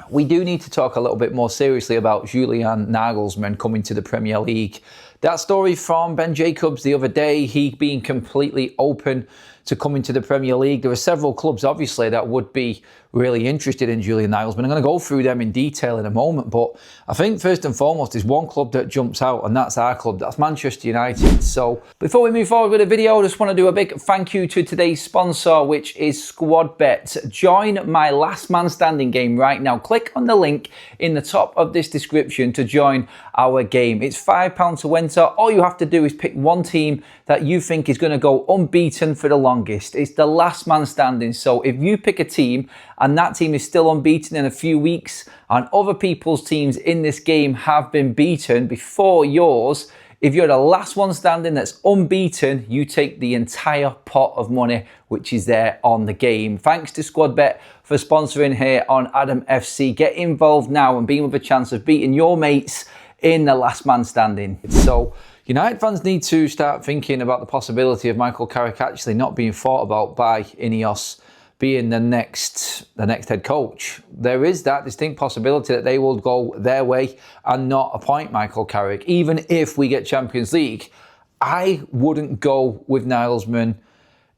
we do need to talk a little bit more seriously about Julian Nagelsmann coming to the Premier League. That story from Ben Jacobs the other day, he being completely open to coming to the Premier League. There are several clubs, obviously, that would be really interested in Julian Nagelsmann. I'm going to go through them in detail in a moment, but I think first and foremost, there's one club that jumps out, and that's our club. That's Manchester United. So before we move forward with the video, I just want to do a big thank you to today's sponsor, which is SquadBet. Join my last man standing game right now. Click on the link in the top of this description to join our game. It's £5 to enter. All you have to do is pick one team that you think is going to go unbeaten for the longest. It's the last man standing. So if you pick a team and that team is still unbeaten in a few weeks and other people's teams in this game have been beaten before yours, if you're the last one standing that's unbeaten, you take the entire pot of money which is there on the game. Thanks to SquadBet for sponsoring here on Adam FC. Get involved now and be with a chance of beating your mates in the last man standing. So United fans need to start thinking about the possibility of Michael Carrick actually not being thought about by Ineos being the next head coach. There is that distinct possibility that they will go their way and not appoint Michael Carrick. Even if we get Champions League, I wouldn't go with Nagelsmann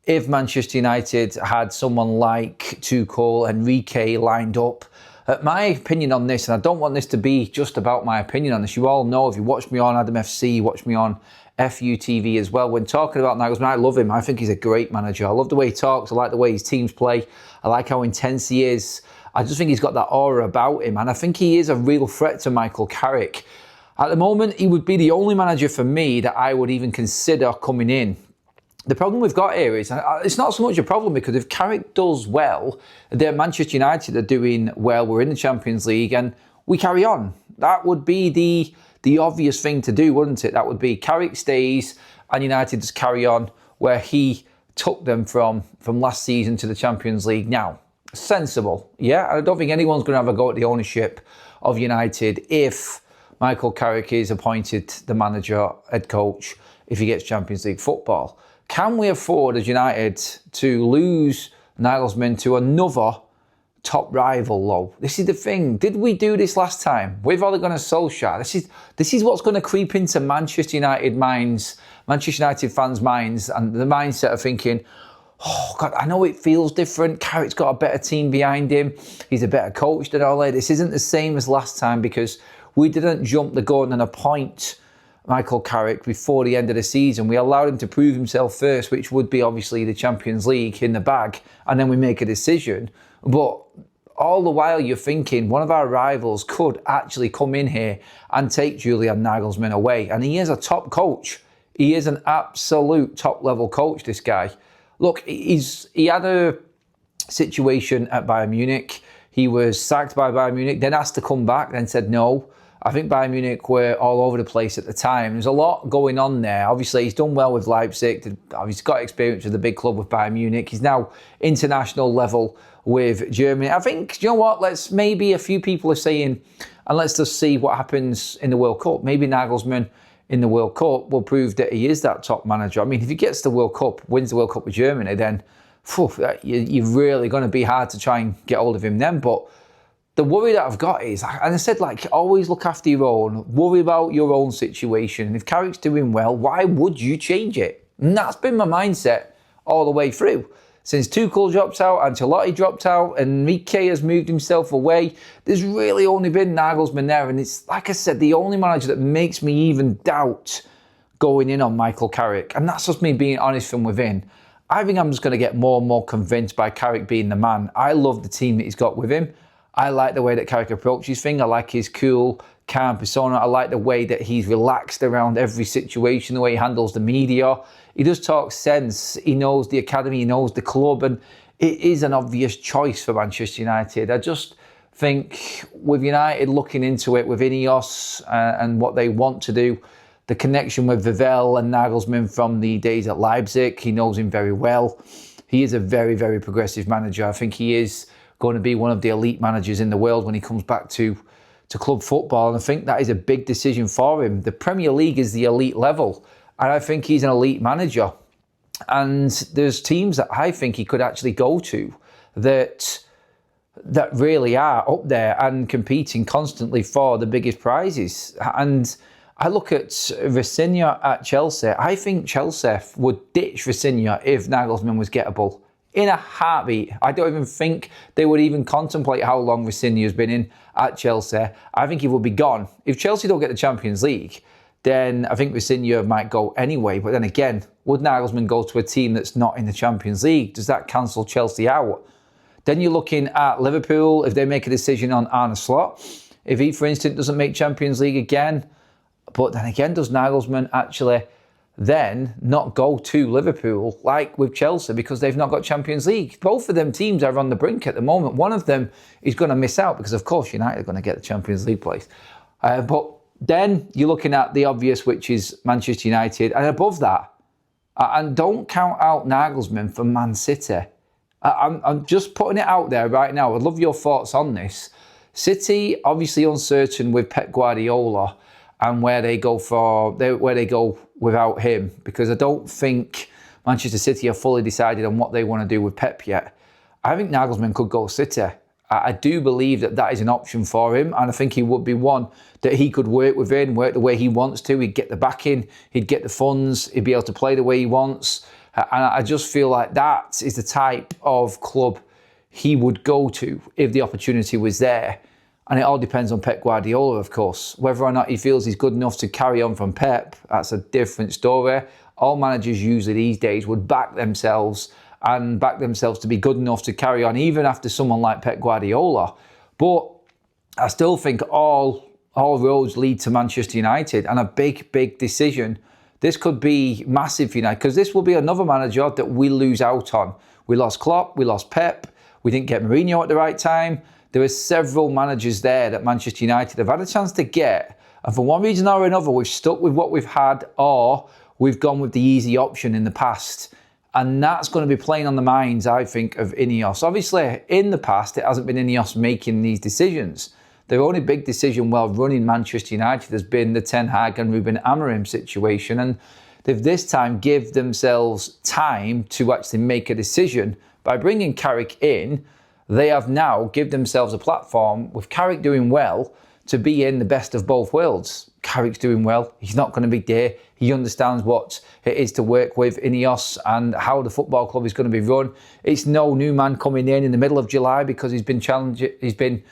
if Manchester United had someone like Tuchel, Enrique lined up. My opinion on this, and I don't want this to be just about my opinion on this, you all know if you watch me on Adam FC, you watch me on FUTV as well. When talking about Nagelsmann, I love him. I think he's a great manager. I love the way he talks. I like the way his teams play. I like how intense he is. I just think he's got that aura about him. And I think he is a real threat to Michael Carrick. At the moment, he would be the only manager for me that I would even consider coming in. The problem we've got here is, it's not so much a problem because if Carrick does well, then Manchester United are doing well, we're in the Champions League and we carry on. That would be the obvious thing to do, wouldn't it? That would be Carrick stays and United just carry on where he took them from last season to the Champions League. Now, sensible, yeah? I don't think anyone's going to have a go at the ownership of United if Michael Carrick is appointed the manager, head coach, if he gets Champions League football. Can we afford as United to lose Nagelsmann to another top rival, though? This is the thing. Did we do this last time with Ole Gunnar Solskjaer? This is what's going to creep into Manchester United minds, Manchester United fans' minds, and the mindset of thinking, oh, God, I know it feels different. Carrick's got a better team behind him. He's a better coach than Ole. This isn't the same as last time because we didn't jump the gun and appoint Michael Carrick before the end of the season. We allowed him to prove himself first, which would be obviously the Champions League in the bag, and then we make a decision. But all the while you're thinking one of our rivals could actually come in here and take Julian Nagelsmann away. And he is a top coach. He is an absolute top level coach, this guy. Look, he had a situation at Bayern Munich. He was sacked by Bayern Munich, then asked to come back, then said no. I think Bayern Munich were all over the place at the time. There's a lot going on there. Obviously, he's done well with Leipzig. He's got experience with the big club with Bayern Munich. He's now international level with Germany. I think, you know what, maybe a few people are saying, and let's just see what happens in the World Cup. Maybe Nagelsmann in the World Cup will prove that he is that top manager. I mean, if he gets the World Cup, wins the World Cup with Germany, then you're really going to be hard to try and get hold of him then. But the worry that I've got is, and I said, always look after your own, worry about your own situation. If Carrick's doing well, why would you change it? And that's been my mindset all the way through. Since Tuchel dropped out, Ancelotti dropped out, and Enrique has moved himself away, there's really only been Nagelsmann there. And it's, like I said, the only manager that makes me even doubt going in on Michael Carrick. And that's just me being honest from within. I think I'm just going to get more and more convinced by Carrick being the man. I love the team that he's got with him. I like the way that Carrick approaches things. I like his cool, calm persona. I like the way that he's relaxed around every situation, the way he handles the media. He does talk sense. He knows the academy, he knows the club, and it is an obvious choice for Manchester United. I just think with United looking into it with Ineos and what they want to do, the connection with Vivell and Nagelsmann from the days at Leipzig, he knows him very well. He is a very, very progressive manager. I think he is going to be one of the elite managers in the world when he comes back to club football. And I think that is a big decision for him. The Premier League is the elite level. And I think he's an elite manager. And there's teams that I think he could actually go to that that really are up there and competing constantly for the biggest prizes. And I look at Rosenior at Chelsea. I think Chelsea would ditch Rosenior if Nagelsmann was gettable in a heartbeat. I don't even think they would even contemplate how long Rosenior's been in at Chelsea. I think he would be gone. If Chelsea don't get the Champions League, then I think Rosenior might go anyway. But then again, would Nagelsmann go to a team that's not in the Champions League? Does that cancel Chelsea out? Then you're looking at Liverpool, if they make a decision on Arne Slot. If he, for instance, doesn't make Champions League again, but then again, does Nagelsmann actually then not go to Liverpool like with Chelsea because they've not got Champions League? Both of them teams are on the brink at the moment. One of them is going to miss out because, of course, United are going to get the Champions League place. But then you're looking at the obvious, which is Manchester United. And above that, and don't count out Nagelsmann for Man City. I'm just putting it out there right now. I'd love your thoughts on this. City, obviously uncertain with Pep Guardiola and where they go without him, because I don't think Manchester City are fully decided on what they want to do with Pep yet. I think Nagelsmann could go City. I do believe that is an option for him, and I think he would be one that he could work within, work the way he wants to. He'd get the backing, he'd get the funds, he'd be able to play the way he wants. And I just feel like that is the type of club he would go to if the opportunity was there. And it all depends on Pep Guardiola, of course. Whether or not he feels he's good enough to carry on from Pep, that's a different story. All managers usually these days would back themselves to be good enough to carry on, even after someone like Pep Guardiola. But I still think all roads lead to Manchester United, and a big, big decision. This could be massive for United, because this will be another manager that we lose out on. We lost Klopp, we lost Pep, we didn't get Mourinho at the right time. There are several managers there that Manchester United have had a chance to get, and for one reason or another, we've stuck with what we've had, or we've gone with the easy option in the past. And that's going to be playing on the minds, I think, of Ineos. Obviously, in the past, it hasn't been Ineos making these decisions. Their only big decision while running Manchester United has been the Ten Hag and Ruben Amorim situation. And they've this time give themselves time to actually make a decision. By bringing Carrick in, they have now given themselves a platform, with Carrick doing well, to be in the best of both worlds. Carrick's doing well. He's not going to be there. He understands what it is to work with Ineos and how the football club is going to be run. It's no new man coming in the middle of July because he's been challenged. He's been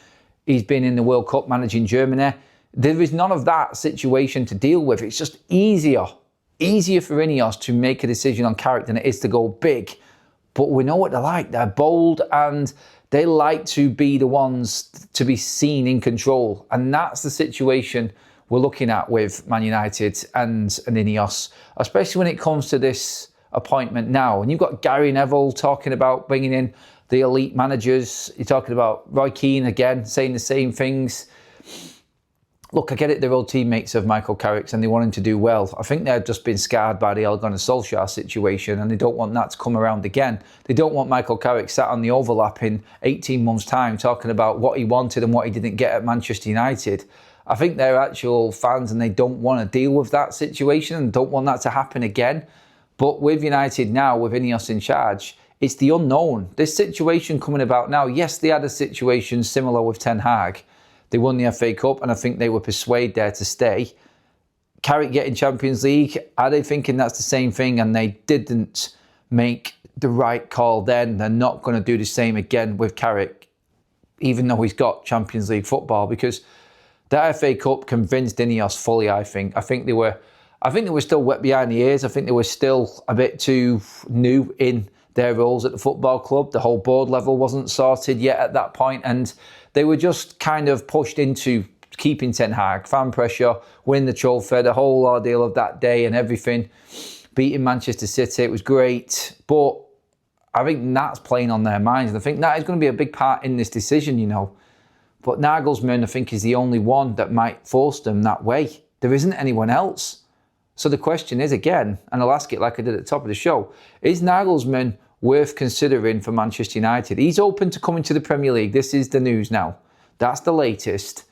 in the World Cup managing Germany. There is none of that situation to deal with. It's just easier for Ineos to make a decision on Carrick than it is to go big. But we know what they're like. They're bold and they like to be the ones to be seen in control. And that's the situation we're looking at with Man United and Ineos, especially when it comes to this appointment now. And you've got Gary Neville talking about bringing in the elite managers. You're talking about Roy Keane again, saying the same things. Look, I get it, they're old teammates of Michael Carrick's and they want him to do well. I think they've just been scarred by the Ole Gunnar Solskjaer situation and they don't want that to come around again. They don't want Michael Carrick sat on the overlap in 18 months' time talking about what he wanted and what he didn't get at Manchester United. I think they're actual fans and they don't want to deal with that situation and don't want that to happen again. But with United now, with Ineos in charge, it's the unknown. This situation coming about now, yes, they had a situation similar with Ten Hag. They won the FA Cup and I think they were persuaded there to stay. Carrick getting Champions League, are they thinking that's the same thing and they didn't make the right call then? They're not going to do the same again with Carrick, even though he's got Champions League football, because that FA Cup convinced Ineos fully, I think. I think they were still wet behind the ears. I think they were still a bit too new in their roles at the football club. The whole board level wasn't sorted yet at that point, and they were just kind of pushed into keeping Ten Hag, fan pressure, win the trophy, the whole ordeal of that day and everything, beating Manchester City. It was great, but I think that's playing on their minds, and I think that is going to be a big part in this decision, you know. But Nagelsmann, I think, is the only one that might force them that way. There isn't anyone else. So the question is, again, and I'll ask it like I did at the top of the show, is Nagelsmann worth considering for Manchester United? He's open to coming to the Premier League. This is the news now. That's the latest.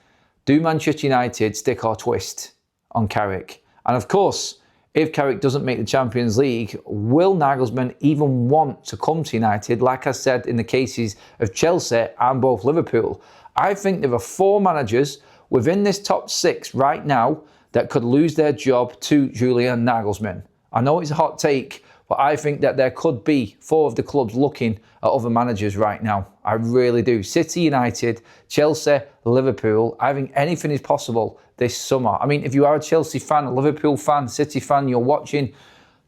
Do Manchester United stick or twist on Carrick? And of course, if Carrick doesn't make the Champions League, will Nagelsmann even want to come to United, like I said in the cases of Chelsea and both Liverpool? I think there are 4 managers within this top 6 right now that could lose their job to Julian Nagelsmann. I know it's a hot take, but I think that there could be 4 of the clubs looking at other managers right now. I really do. City, United, Chelsea, Liverpool. I think anything is possible this summer. I mean, if you are a Chelsea fan, a Liverpool fan, City fan, you're watching,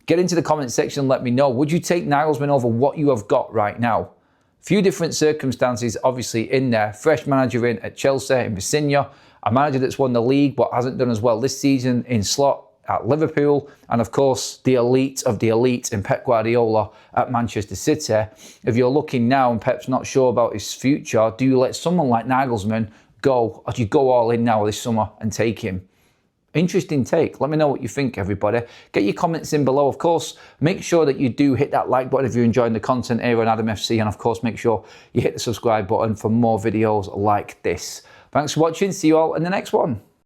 get into the comment section and let me know. Would you take Nagelsmann over what you have got right now? Few different circumstances obviously in there. Fresh manager in at Chelsea, in Visinha. A manager that's won the league but hasn't done as well this season in Slot at Liverpool, and of course the elite of the elite in Pep Guardiola at Manchester City. If you're looking now and Pep's not sure about his future, do you let someone like Nagelsmann go, or do you go all in now this summer and take him? Interesting take. Let me know what you think, everybody. Get your comments in below. Of course, make sure that you do hit that like button if you're enjoying the content here on Adam FC, and of course make sure you hit the subscribe button for more videos like this. Thanks for watching. See you all in the next one.